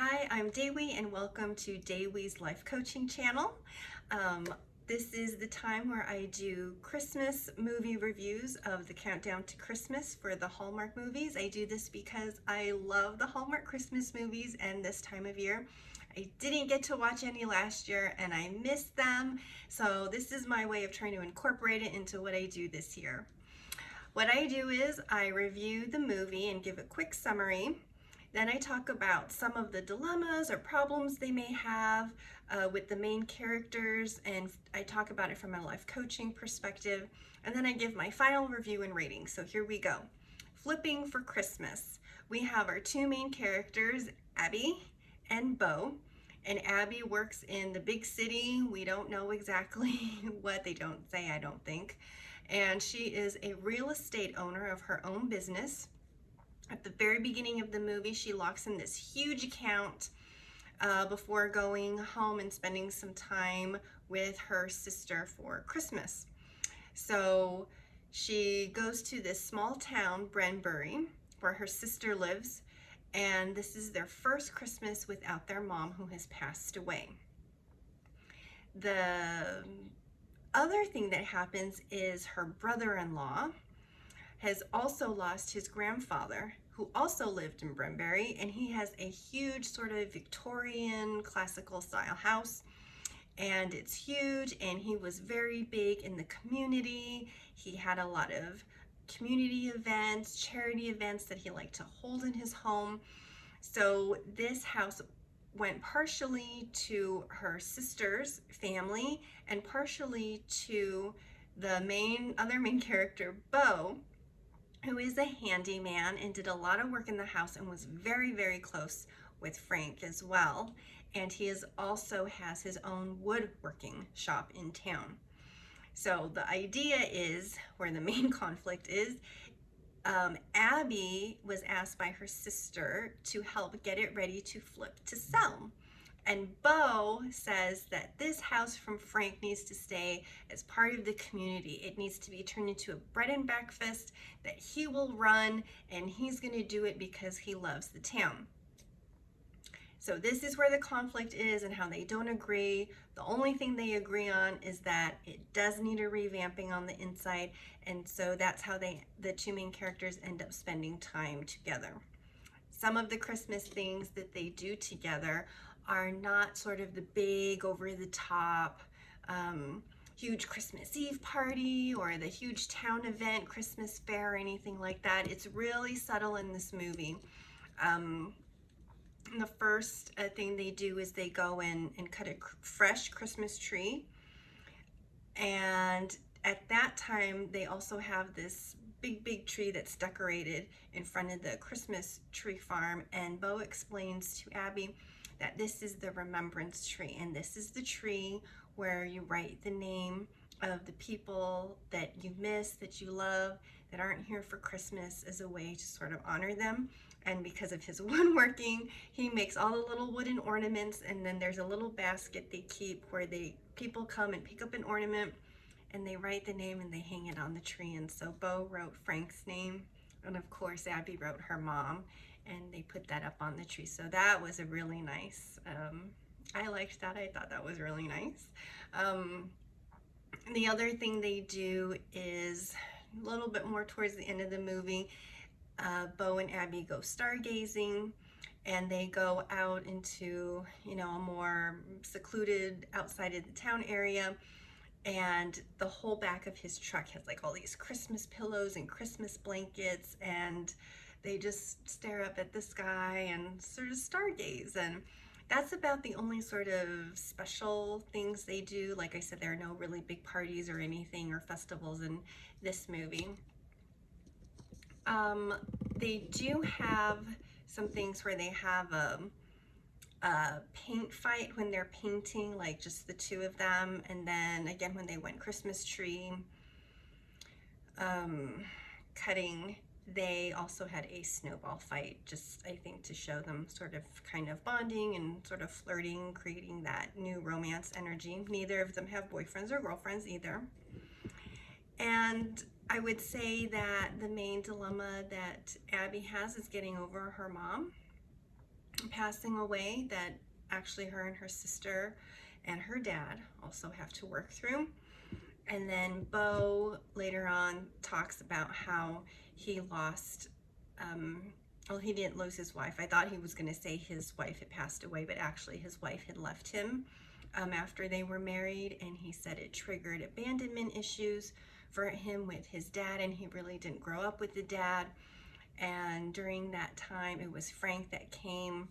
Hi, I'm Daywee and welcome to Daywee's Life Coaching channel. This is the time where I do Christmas movie reviews of the countdown to Christmas for the Hallmark movies. I do this because I love the Hallmark Christmas movies and this time of year. I didn't get to watch any last year and I missed them, so this is my way of trying to incorporate it into what I do this year. What I do is I review the movie and give a quick summary. Then I talk about some of the dilemmas or problems they may have with the main characters, and I talk about it from a life coaching perspective. And then I give my final review and rating. So here we go. Flipping for Christmas. We have our two main characters, Abby and Bo. And Abby works in the big city. We don't know exactly what, they don't say, I don't think. And she is a real estate owner of her own business. At the very beginning of the movie, she locks in this huge account before going home and spending some time with her sister for Christmas. So she goes to this small town, Brenbury, where her sister lives, and this is their first Christmas without their mom, who has passed away. The other thing that happens is her brother-in-law has also lost his grandfather, who also lived in Brenbury, and he has a huge sort of Victorian classical style house, and it's huge, and he was very big in the community. He had a lot of community events, charity events that he liked to hold in his home. So this house went partially to her sister's family and partially to the other main character, Bo, who is a handyman and did a lot of work in the house and was very, very close with Frank as well. And he also has his own woodworking shop in town. So the idea is, where the main conflict is, Abby was asked by her sister to help get it ready to flip to sell. And Bo says that this house from Frank needs to stay as part of the community. It needs to be turned into a bread and breakfast that he will run, and he's going to do it because he loves the town. So this is where the conflict is and how they don't agree. The only thing they agree on is that it does need a revamping on the inside, and so that's how the two main characters end up spending time together. Some of the Christmas things that they do together are not sort of the big over-the-top huge Christmas Eve party or the huge town event, Christmas fair, or anything like that. It's really subtle in this movie. The first thing they do is they go in and cut a fresh Christmas tree, and at that time they also have this big tree that's decorated in front of the Christmas tree farm, and Bo explains to Abby that this is the remembrance tree, and this is the tree where you write the name of the people that you miss, that you love, that aren't here for Christmas, as a way to sort of honor them. And because of his woodworking, he makes all the little wooden ornaments, and then there's a little basket they keep where people come and pick up an ornament and they write the name and they hang it on the tree. And so Bo wrote Frank's name, and of course Abby wrote her mom, and they put that up on the tree. So that was a really nice, I liked that. I thought that was really nice. The other thing they do is a little bit more towards the end of the movie. Bo and Abby go stargazing, and they go out into, a more secluded outside of the town area, and the whole back of his truck has like all these Christmas pillows and Christmas blankets, and they just stare up at the sky and sort of stargaze. And that's about the only sort of special things they do. Like I said, there are no really big parties or anything or festivals in this movie. They do have some things where they have a paint fight when they're painting, like just the two of them, and then again when they went Christmas tree cutting, they also had a snowball fight, just I think to show them sort of kind of bonding and sort of flirting, creating that new romance energy. Neither of them have boyfriends or girlfriends either. And I would say that the main dilemma that Abby has is getting over her mom passing away that actually her and her sister and her dad also have to work through. And then Bo later on talks about how he lost, well, he didn't lose his wife. I thought he was going to say his wife had passed away, but actually his wife had left him after they were married, and he said it triggered abandonment issues for him with his dad, and he really didn't grow up with the dad. And during that time, it was Frank that came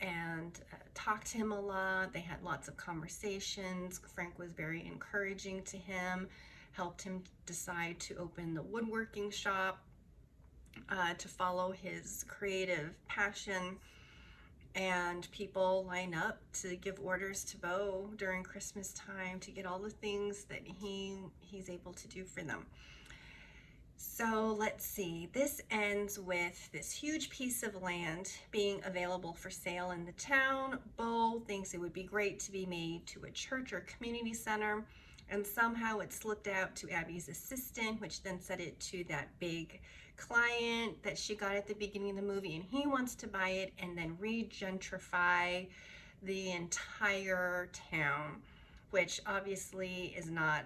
and talked to him a lot. They had lots of conversations. Frank was very encouraging to him, helped him decide to open the woodworking shop, to follow his creative passion. And people line up to give orders to Bo during Christmas time to get all the things that he's able to do for them. So let's see, this ends with this huge piece of land being available for sale in the town. Bo thinks it would be great to be made to a church or community center, and somehow it slipped out to Abby's assistant, which then set it to that big client that she got at the beginning of the movie, and he wants to buy it and then re-gentrify the entire town, which obviously is not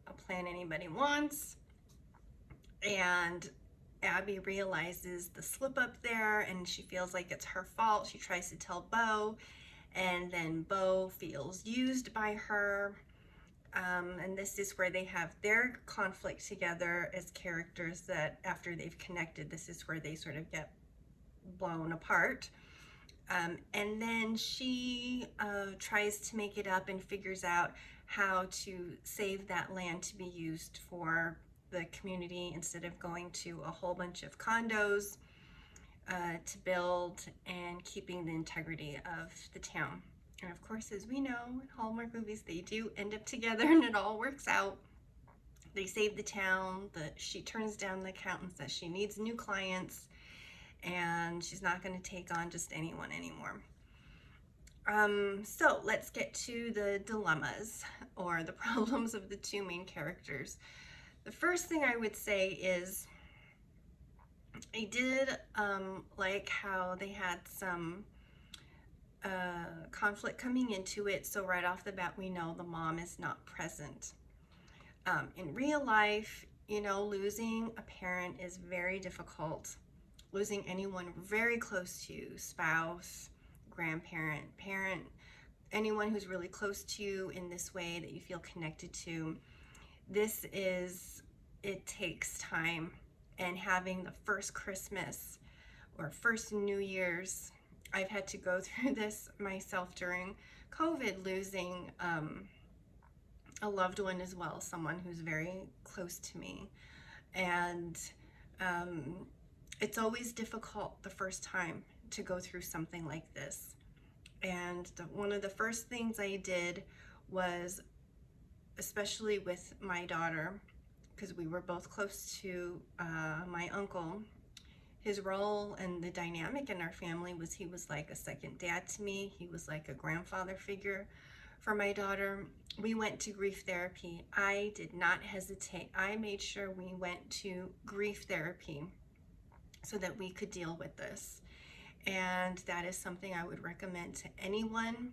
a plan anybody wants. And Abby realizes the slip up there and she feels like it's her fault. She tries to tell Bo, and then Bo feels used by her. And this is where they have their conflict together as characters, that after they've connected, this is where they sort of get blown apart. And then she tries to make it up and figures out how to save that land to be used for the community instead of going to a whole bunch of condos to build, and keeping the integrity of the town. And of course, as we know, in Hallmark movies, they do end up together and it all works out. They save the town. She turns down the accountant, says she needs new clients, and she's not going to take on just anyone anymore. So let's get to the dilemmas or the problems of the two main characters. The first thing I would say is I did like how they had some conflict coming into it. So right off the bat, we know the mom is not present. In real life, losing a parent is very difficult. Losing anyone very close to you, spouse, grandparent, parent, anyone who's really close to you in this way that you feel connected to. It takes time, and having the first Christmas or first New Year's, I've had to go through this myself during COVID, losing a loved one as well, someone who's very close to me. And it's always difficult the first time to go through something like this. And one of the first things I did was, especially with my daughter, because we were both close to my uncle, his role and the dynamic in our family was he was like a second dad to me. He was like a grandfather figure for my daughter. We went to grief therapy. I did not hesitate. I made sure we went to grief therapy so that we could deal with this. And that is something I would recommend to anyone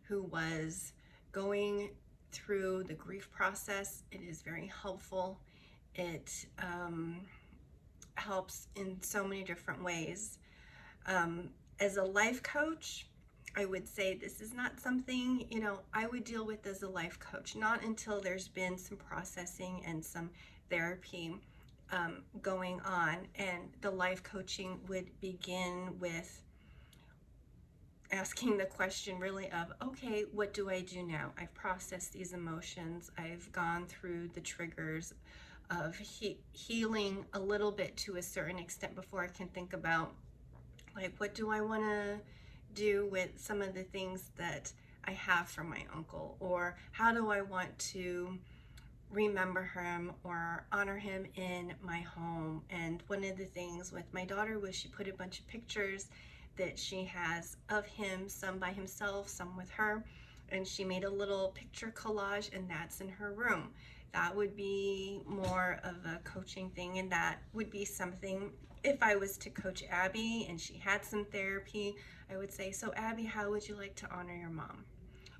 who was going through the grief process. It is very helpful. It helps in so many different ways. As a life coach, I would say this is not something, I would deal with as a life coach, not until there's been some processing and some therapy going on. And the life coaching would begin with asking the question really of, okay, what do I do now? I've processed these emotions. I've gone through the triggers of healing a little bit to a certain extent before I can think about, like, what do I want to do with some of the things that I have from my uncle, or how do I want to remember him or honor him in my home. And one of the things with my daughter was she put a bunch of pictures that she has of him, some by himself, some with her, and she made a little picture collage, and that's in her room. That would be more of a coaching thing, and that would be something if I was to coach Abby and she had some therapy, I would say, so Abby, how would you like to honor your mom?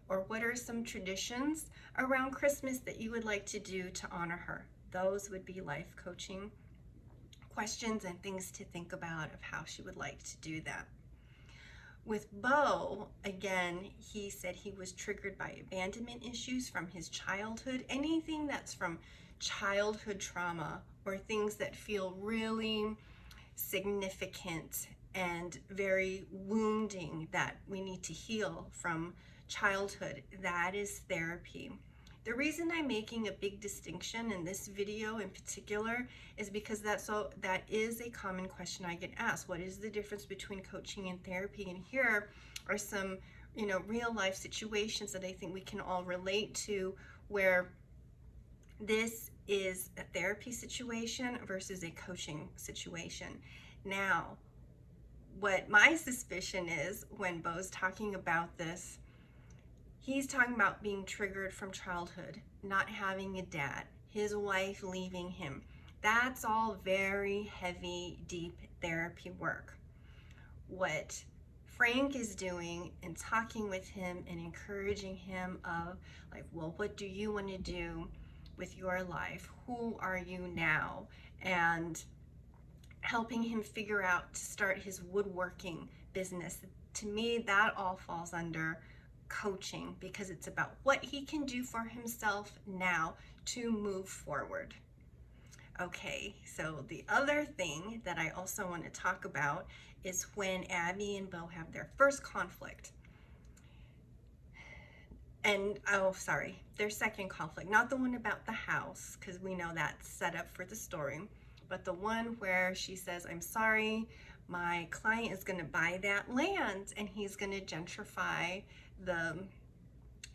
Or what are some traditions around Christmas that you would like to do to honor her? Those would be life coaching questions and things to think about of how she would like to do that. With Bo, again, he said he was triggered by abandonment issues from his childhood. Anything that's from childhood trauma or things that feel really significant and very wounding that we need to heal from childhood, that is therapy. The reason I'm making a big distinction in this video in particular is because that is a common question I get asked. What is the difference between coaching and therapy? And here are some, real life situations that I think we can all relate to, where this is a therapy situation versus a coaching situation. Now, what my suspicion is when Bo's talking about this, he's talking about being triggered from childhood, not having a dad, his wife leaving him. That's all very heavy, deep therapy work. What Frank is doing and talking with him and encouraging him of like, well, what do you want to do with your life? Who are you now? And helping him figure out to start his woodworking business. To me, that all falls under coaching because it's about what he can do for himself now to move forward. Okay, so the other thing that I also want to talk about is when Abby and Bo have their first conflict. And, their second conflict, not the one about the house, because we know that's set up for the story, but the one where she says, I'm sorry, my client is going to buy that land and he's going to gentrify the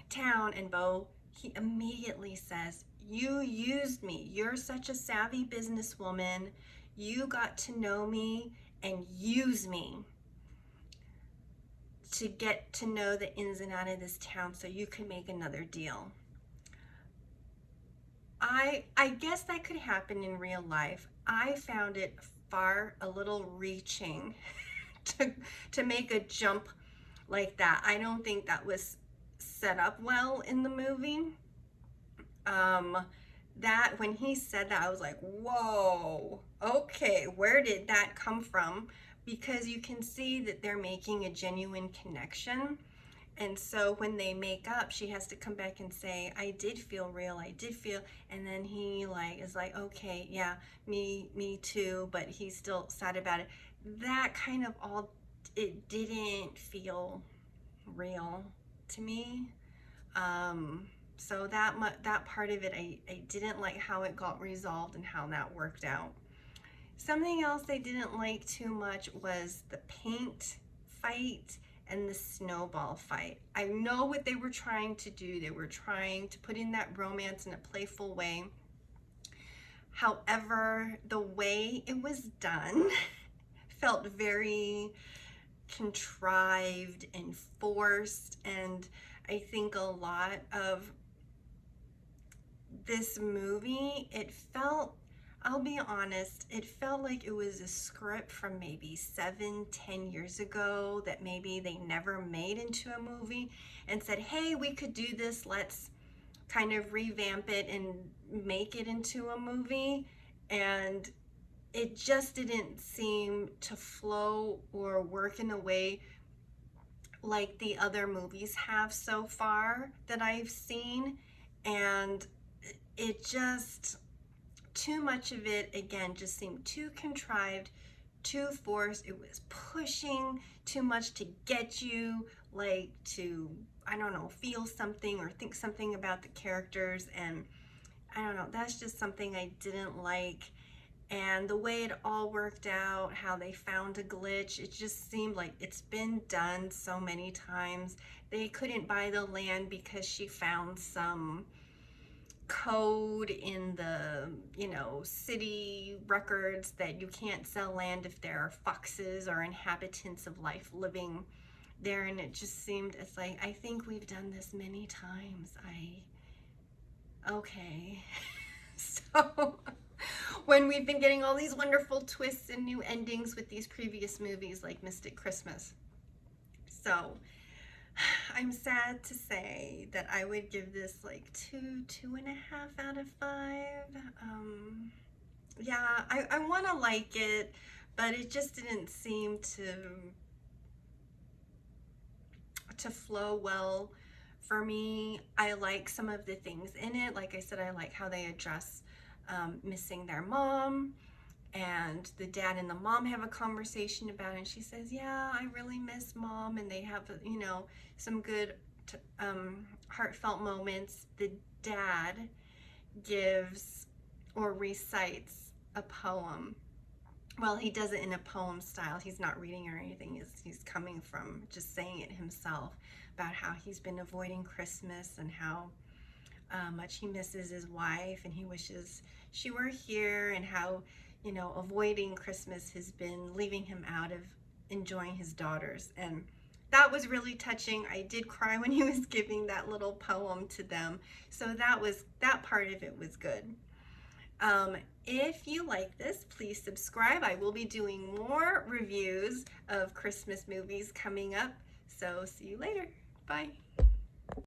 town. And Bo, he immediately says, you used me. You're such a savvy businesswoman. You got to know me and use me to get to know the ins and outs of this town so you could make another deal. I guess that could happen in real life. I found it a little reaching to make a jump like that. I don't think that was set up well in the movie. That when he said that, I was like, whoa, okay, where did that come from? Because you can see that they're making a genuine connection. And so when they make up, she has to come back and say, I did feel real, I did feel, and then he is like, okay, yeah, me too, but he's still sad about it. That kind of it didn't feel real to me. So that part of it, I didn't like how it got resolved and how that worked out. Something else I didn't like too much was the paint fight and the snowball fight. I know what they were trying to do. They were trying to put in that romance in a playful way. However, the way it was done felt very contrived and forced, and I think a lot of this movie, I'll be honest, it felt like it was a script from maybe 7-10 years ago that maybe they never made into a movie and said, hey, we could do this, let's kind of revamp it and make it into a movie. And it just didn't seem to flow or work in a way like the other movies have so far that I've seen. And it just, too much of it, again, just seemed too contrived, too forced. It was pushing too much to get you, to, I don't know, feel something or think something about the characters. And I don't know, that's just something I didn't like. And the way it all worked out, how they found a glitch, it just seemed like it's been done so many times. They couldn't buy the land because she found some code in the city records that you can't sell land if there are foxes or inhabitants of life living there. And it just seemed, it's like, I think we've done this many times. Okay. So when we've been getting all these wonderful twists and new endings with these previous movies like Mystic Christmas. So I'm sad to say that I would give this like 2.5 out of 5. Yeah, I want to like it, but it just didn't seem to flow well for me. I like some of the things in it. Like I said, I like how they address missing their mom, and the dad and the mom have a conversation about it, and she says, yeah, I really miss mom, and they have, you know, some good heartfelt moments. The dad gives or recites a poem. Well, he does it in a poem style. He's not reading or anything. He's coming from just saying it himself about how he's been avoiding Christmas and how much he misses his wife and he wishes she were here, and how, you know, avoiding Christmas has been leaving him out of enjoying his daughters. And that was really touching. I did cry when he was giving that little poem to them. So that part of it was good. If you like this, please subscribe. I will be doing more reviews of Christmas movies coming up. So see you later. Bye.